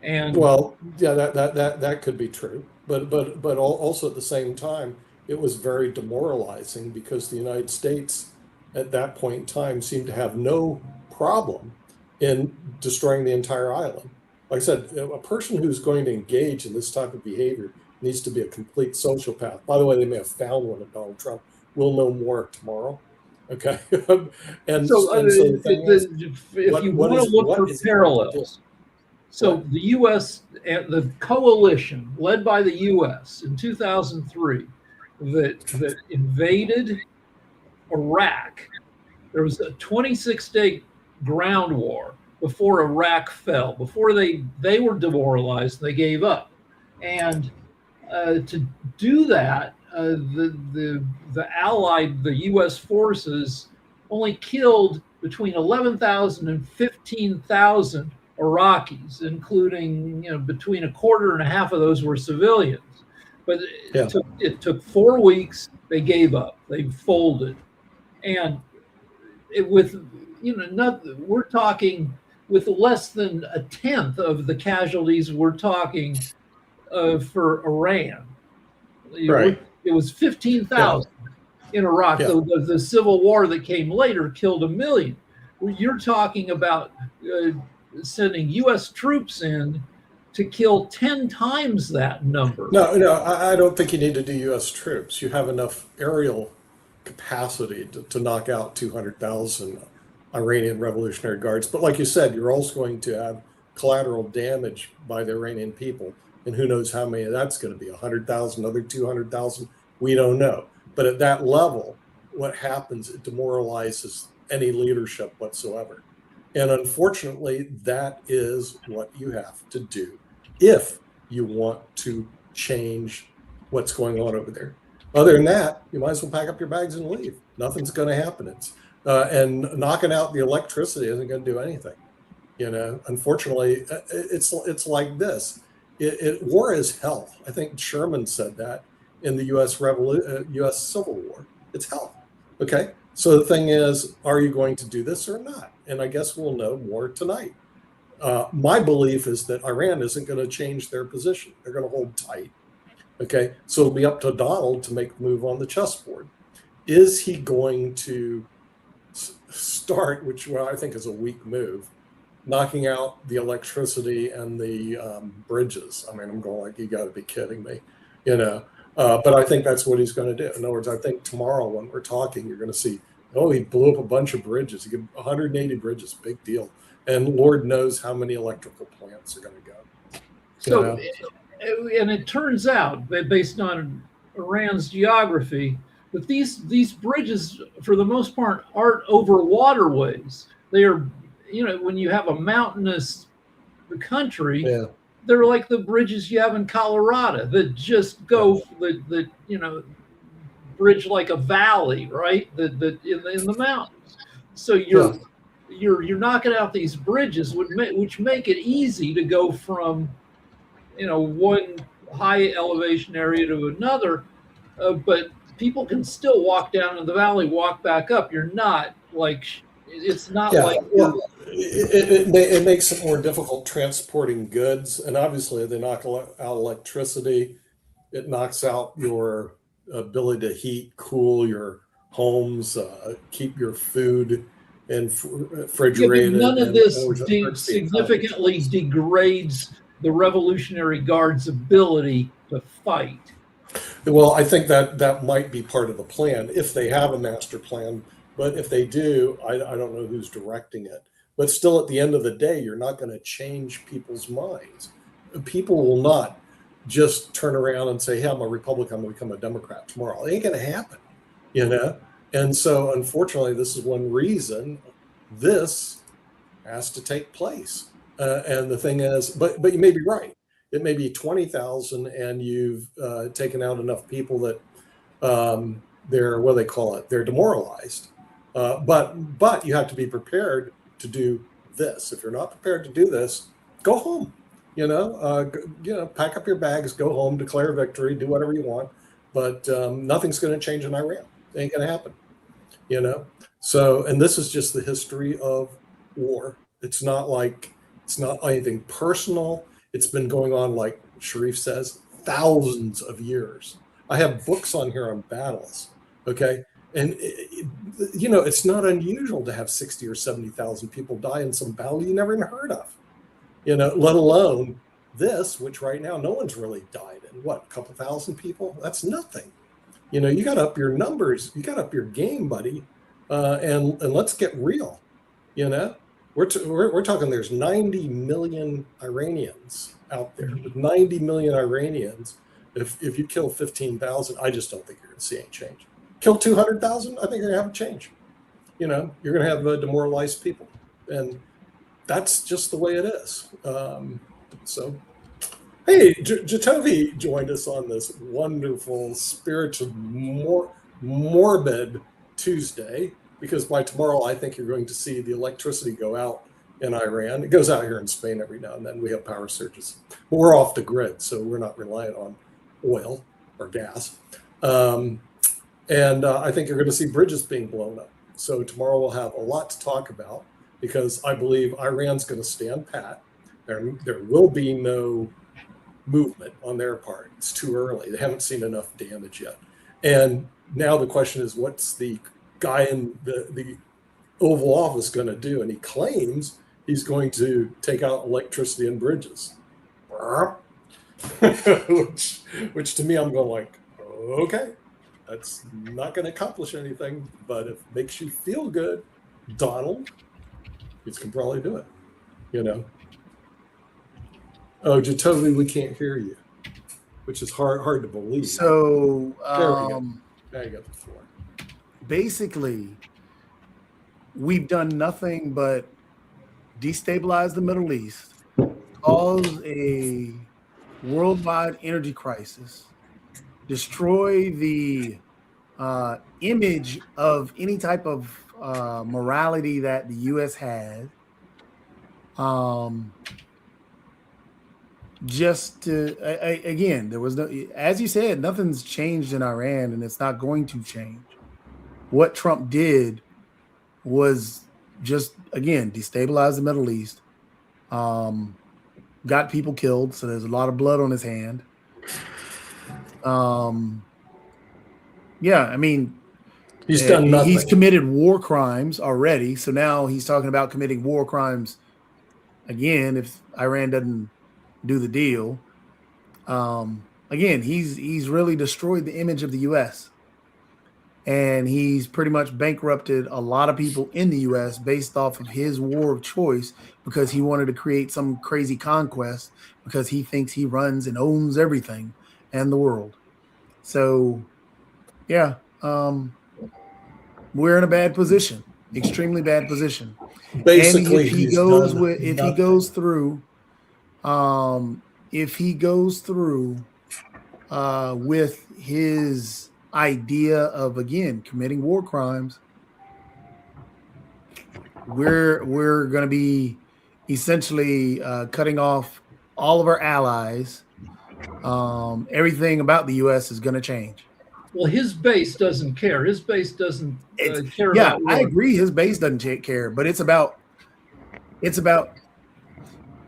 And well, yeah, that could be true, but also at the same time, it was very demoralizing because the United States at that point in time seemed to have no problem in destroying the entire island. Like I said, a person who's going to engage in this type of behavior needs to be a complete sociopath. By the way, they may have found one of Donald Trump. We'll know more tomorrow. Okay. if you want to look for parallels, so the U.S., the coalition led by the U.S. in 2003 that invaded Iraq, there was a 26-day ground war before Iraq fell, before they were demoralized, they gave up. And to do that, the Allied, the U.S. forces only killed between 11,000 and 15,000 Iraqis, including between 1/4 of those were civilians. But it took 4 weeks. They gave up. They folded, and we're talking with less than 1/10 of the casualties. We're talking for Iran. Right. It was 15,000. in Iraq. Yeah. The civil war that came later killed 1 million. You're talking about sending U.S. troops in to kill 10 times that number. No, I don't think you need to do U.S. troops. You have enough aerial capacity to knock out 200,000 Iranian Revolutionary Guards. But like you said, you're also going to have collateral damage by the Iranian people. And who knows how many of that's going to be, 100,000, another 200,000? We don't know. But at that level, what happens, it demoralizes any leadership whatsoever. And unfortunately, that is what you have to do if you want to change what's going on over there. Other than that, you might as well pack up your bags and leave. Nothing's going to happen. And knocking out the electricity isn't going to do anything. Unfortunately, it's like this. War is health. I think Sherman said that in the U.S. Civil War. It's health. Okay. So the thing is, are you going to do this or not? And I guess we'll know more tonight. My belief is that Iran isn't going to change their position. They're going to hold tight. Okay. So it'll be up to Donald to make the move on the chessboard. Is he going to start, which I think is a weak move, knocking out the electricity and the bridges? I mean, I'm going like, you got to be kidding me, but I think that's what he's going to do. In other words, I think tomorrow when we're talking, you're going to see, he blew up a bunch of bridges. He got 180 bridges, big deal. And Lord knows how many electrical plants are going to go. So, and it turns out that based on Iran's geography, that these bridges, for the most part, aren't over waterways. They are, when you have a mountainous country, they're like the bridges you have in Colorado that just go bridge like a valley, right? That in the mountains. So you're knocking out these bridges, which make it easy to go from one high elevation area to another, but people can still walk down in the valley, walk back up. You're not like, it's not like. Well, it makes it more difficult transporting goods. And obviously they knock out electricity. It knocks out your ability to heat, cool your homes, keep your food refrigerated. None of this significantly degrades the Revolutionary Guard's ability to fight. Well, I think that might be part of the plan if they have a master plan. But if they do, I don't know who's directing it. But still, at the end of the day, you're not going to change people's minds. People will not just turn around and say, hey, I'm a Republican, I'm going to become a Democrat tomorrow. It ain't going to happen, And so, unfortunately, this is one reason this has to take place. And the thing is, but you may be right. It may be 20,000 and you've taken out enough people that they're demoralized. But you have to be prepared to do this. If you're not prepared to do this, go home. Pack up your bags, go home, declare victory, do whatever you want. But nothing's going to change in Iran. It ain't going to happen. So, and this is just the history of war. It's not anything personal. It's been going on, like Sharif says, thousands of years. I have books on here on battles. Okay. And, it's not unusual to have 60 or 70,000 people die in some battle you never even heard of, let alone this, which right now no one's really died in. What, a couple thousand people? That's nothing. You got to up your numbers. You got to up your game, buddy. And let's get real. We're talking there's 90 million Iranians out there. With 90 million Iranians, if you kill 15,000, I just don't think you're going to see any change. Kill 200,000, I think you're going to have a change. You're going to have demoralized people. And that's just the way it is. So, hey, Jacoby joined us on this wonderful, spiritual, morbid Tuesday, because by tomorrow, I think you're going to see the electricity go out in Iran. It goes out here in Spain every now and then. We have power surges. But we're off the grid, so we're not reliant on oil or gas. And I think you're going to see bridges being blown up. So tomorrow we'll have a lot to talk about, because I believe Iran's going to stand pat. There will be no movement on their part. It's too early. They haven't seen enough damage yet. And now the question is, what's the guy in the Oval Office going to do? And he claims he's going to take out electricity and bridges. which to me, I'm going like, okay, that's not going to accomplish anything, but if it makes you feel good, Donald, you can probably do it, you know. Oh, Jatovi, we can't hear you, which is hard to believe. So Now you got the floor. basically, we've done nothing but destabilize the Middle East, cause a worldwide energy crisis, destroy the image of any type of morality that the U.S. had. Just to again, there was no, as you said, nothing's changed in Iran, and it's not going to change. What Trump did was just, again, destabilize the Middle East, got people killed, so there's a lot of blood on his hand. Yeah, I mean, he's done nothing. He's committed war crimes already, so now he's talking about committing war crimes again if Iran doesn't do the deal. Again, he's really destroyed the image of the U.S. and he's pretty much bankrupted a lot of people in the U.S. based off of his war of choice because he wanted to create some crazy conquest because he thinks he runs and owns everything and the world. So, yeah, we're in a bad position, extremely bad position. Basically, and if he goes through with his idea of, again, committing war crimes, we're going to be essentially cutting off all of our allies. Everything about the U.S. is going to change. Well, his base doesn't care. His base doesn't care. Yeah, about I agree. His base doesn't care, but it's about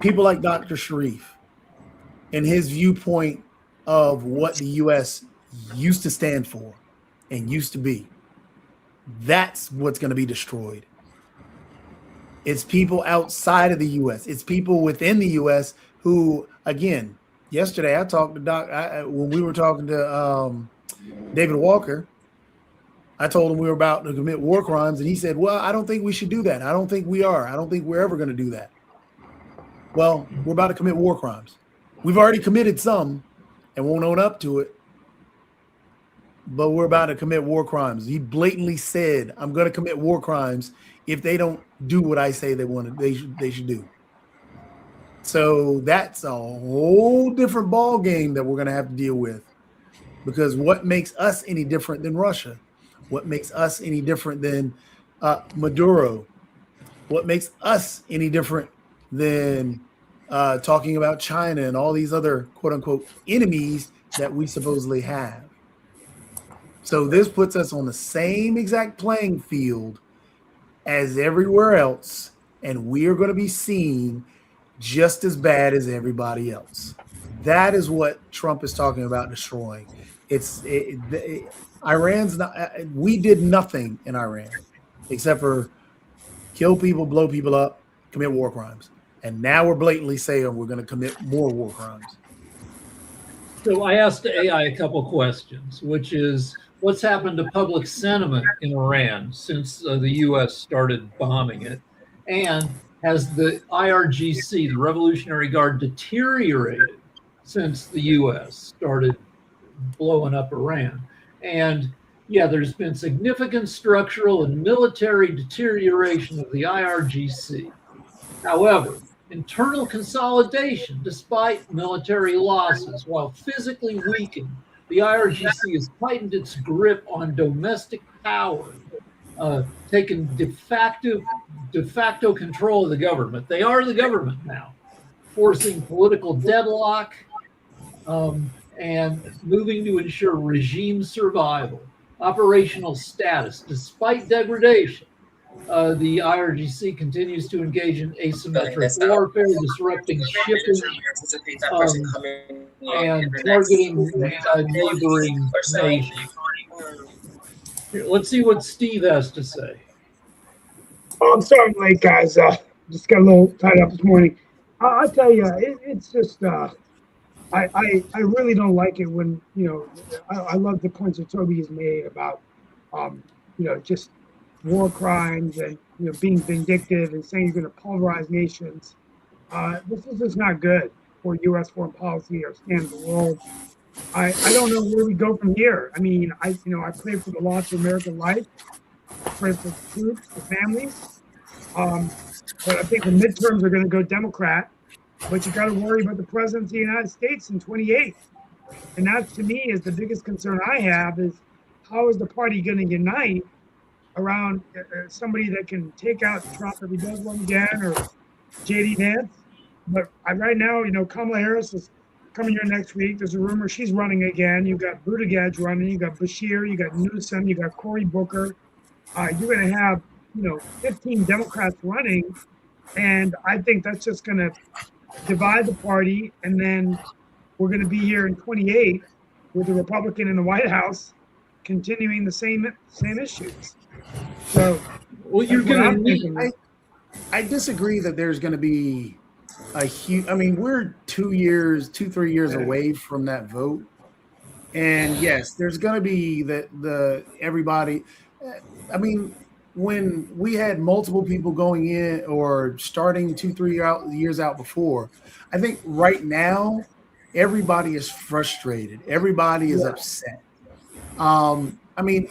people like Dr. Sharif and his viewpoint of what the U.S. used to stand for and used to be. That's what's going to be destroyed. It's people outside of the U.S. It's people within the U.S. who, again, yesterday I talked to when we were talking to David Walker, I told him we were about to commit war crimes, and he said, well, I don't think we should do that. I don't think we are. I don't think we're ever going to do that. Well, we're about to commit war crimes. We've already committed some and won't own up to it, but we're about to commit war crimes. He blatantly said, I'm going to commit war crimes if they don't do what I say they should do. So that's a whole different ball game that we're going to have to deal with, because what makes us any different than Russia? What makes us any different than Maduro? What makes us any different than talking about China and all these other quote unquote enemies that we supposedly have? So this puts us on the same exact playing field as everywhere else, and we are going to be seen just as bad as everybody else. That is what Trump is talking about destroying. Iran's not. We did nothing in Iran except for kill people, blow people up, commit war crimes, and now we're blatantly saying we're going to commit more war crimes. So I asked AI a couple questions, which is, what's happened to public sentiment in Iran since the U.S. started bombing it? And has the IRGC, the Revolutionary Guard, deteriorated since the U.S. started blowing up Iran? And yeah, there's been significant structural and military deterioration of the IRGC. However, internal consolidation, despite military losses, while physically weakened, the IRGC has tightened its grip on domestic power, taken de facto control of the government. They are the government now, forcing political deadlock and moving to ensure regime survival, operational status. Despite degradation, the IRGC continues to engage in asymmetric warfare, disrupting shipping and targeting neighboring nations. Here, let's see what Steve has to say. Oh, I'm sorry I'm late, guys. Just got a little tied up this morning. I'll tell you, it's just I really don't like it when I love the points that Toby has made about just war crimes and being vindictive and saying you're going to pulverize nations. This is just not good for U.S. foreign policy or stand in the world. I don't know where we go from here. I mean, I pray for the loss of American life. I pray for the troops, the families. But I think the midterms are going to go Democrat. But you got to worry about the president of the United States in 28. And that, to me, is the biggest concern I have is how is the party going to unite around somebody that can take out Trump if he does one again, or J.D. Vance. But right now, Kamala Harris is coming here next week. There's a rumor she's running again. You got Buttigieg running. You got Bashir. You got Newsom. You got Cory Booker. You're going to have 15 Democrats running, and I think that's just going to divide the party. And then we're going to be here in 28 with a Republican in the White House continuing the same issues. So, well, you're going to need. I disagree that there's going to be a huge. I mean, we're 3 years away from that vote, and yes, there's going to be the everybody. I mean, when we had multiple people going in or starting 2-3 years out before, I think right now everybody is frustrated. Everybody is upset. I mean,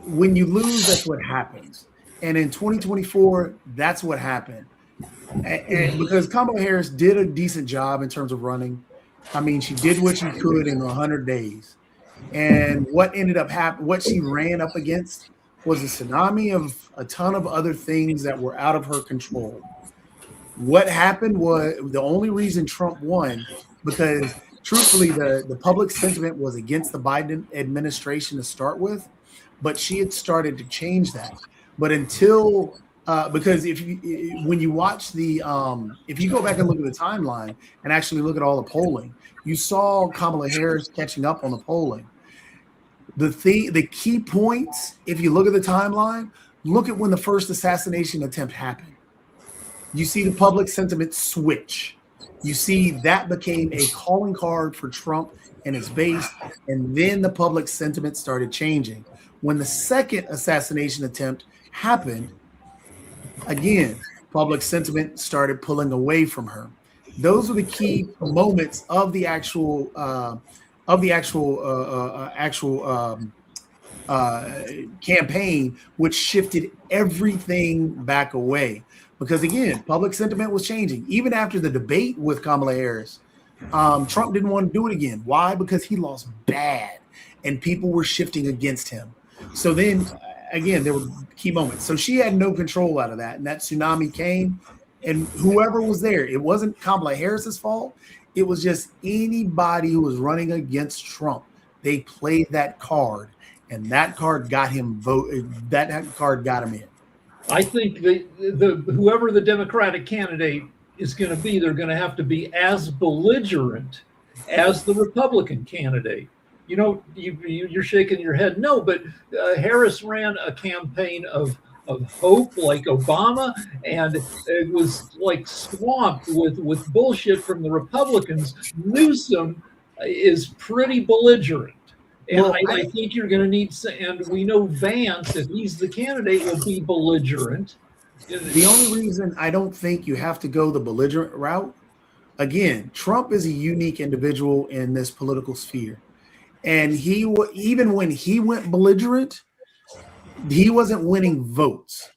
when you lose, that's what happens. And in 2024, that's what happened. And because Kamala Harris did a decent job in terms of running. I mean, she did what she could in 100 days. And what ended up happening, what she ran up against was a tsunami of a ton of other things that were out of her control. What happened was the only reason Trump won, because truthfully, the public sentiment was against the Biden administration to start with, but she had started to change that. But until because when you watch if you go back and look at the timeline and actually look at all the polling, you saw Kamala Harris catching up on the polling. The key points, if you look at the timeline, look at when the first assassination attempt happened. You see the public sentiment switch. You see that became a calling card for Trump and his base, and then the public sentiment started changing. When the second assassination attempt happened, again, public sentiment started pulling away from her. Those are the key moments of the actual campaign, which shifted everything back away. Because again, public sentiment was changing. Even after the debate with Kamala Harris, Trump didn't want to do it again. Why? Because he lost bad, and people were shifting against him. So then, again, there were key moments. So she had no control out of that, and that tsunami came, and whoever was there, it wasn't Kamala Harris's fault. It was just anybody who was running against Trump. They played that card, and that card got him voted. That card got him in. I think whoever the Democratic candidate is going to be, they're going to have to be as belligerent as the Republican candidate. You're shaking your head. No, but Harris ran a campaign of hope like Obama, and it was like swamped with bullshit from the Republicans. Newsom is pretty belligerent. And well, I think you're going to need, and we know Vance, if he's the candidate, will be belligerent. The only reason I don't think you have to go the belligerent route, again, Trump is a unique individual in this political sphere. And even when he went belligerent, he wasn't winning votes.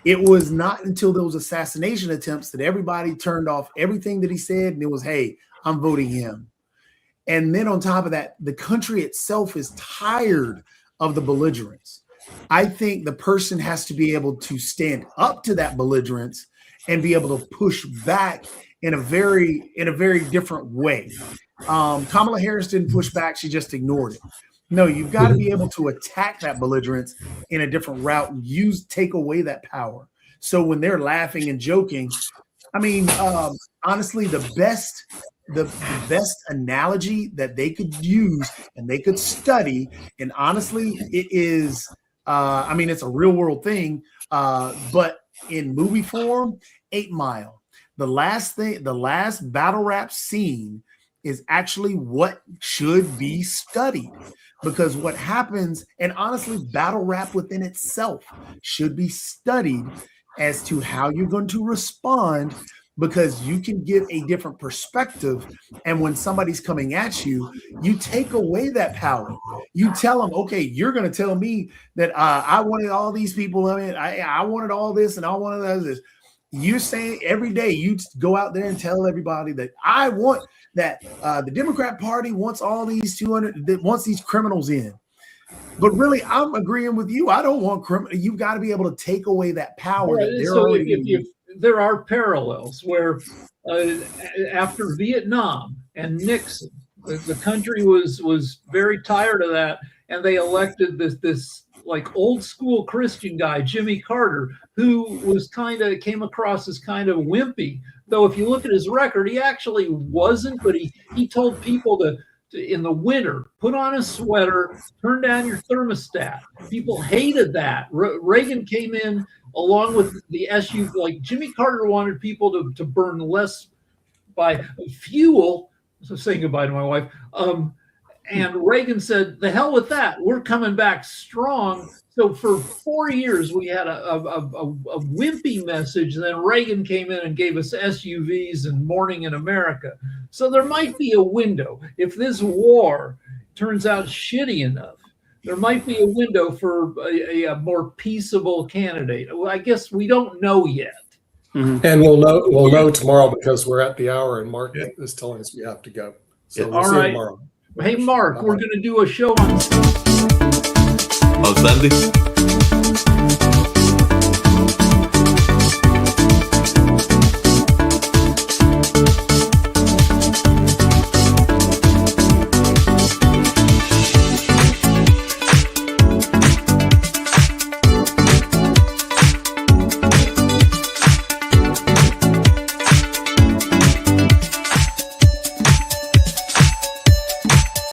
It was not until those assassination attempts that everybody turned off everything that he said, and it was, hey, I'm voting him. And then on top of that, the country itself is tired of the belligerence. I think the person has to be able to stand up to that belligerence and be able to push back in a very different way. Kamala Harris didn't push back. She just ignored it. No, you've got to be able to attack that belligerence in a different route and take away that power. So when they're laughing and joking, I mean, honestly, the the best analogy that they could use and they could study. And honestly, it is, I mean, it's a real world thing, but in movie form, 8 Mile. The last battle rap scene is actually what should be studied, because what happens, and honestly, battle rap within itself should be studied as to how you're going to respond, because you can give a different perspective. And when somebody's coming at you, you take away that power. You tell them, okay, you're going to tell me that I wanted all these people. I mean, I wanted all this and I wanted this. You're saying every day you go out there and tell everybody that I want that the Democrat Party wants all these 200, that wants these criminals in. But really, I'm agreeing with you. I don't want criminal. You've got to be able to take away that power. Right. That they're So already there are parallels where after Vietnam and Nixon, the country was very tired of that, and they elected this like old school Christian guy, Jimmy Carter, who was came across as kind of wimpy. Though if you look at his record, he actually wasn't, but he told people to in the winter, put on a sweater, turn down your thermostat. People hated that. Reagan came in along with the SU, like Jimmy Carter wanted people to burn less by fuel. So saying goodbye to my wife. And Reagan said, the hell with that. We're coming back strong. So for 4 years, we had a wimpy message. And then Reagan came in and gave us SUVs and Morning in America. So there might be a window. If this war turns out shitty enough, there might be a window for a more peaceable candidate. Well, I guess we don't know yet. Mhm. And we'll know tomorrow, because we're at the hour and Mark is telling us we have to go. So we'll All see you right. tomorrow. Hey, Mark, we're going to do a show on On Sunday.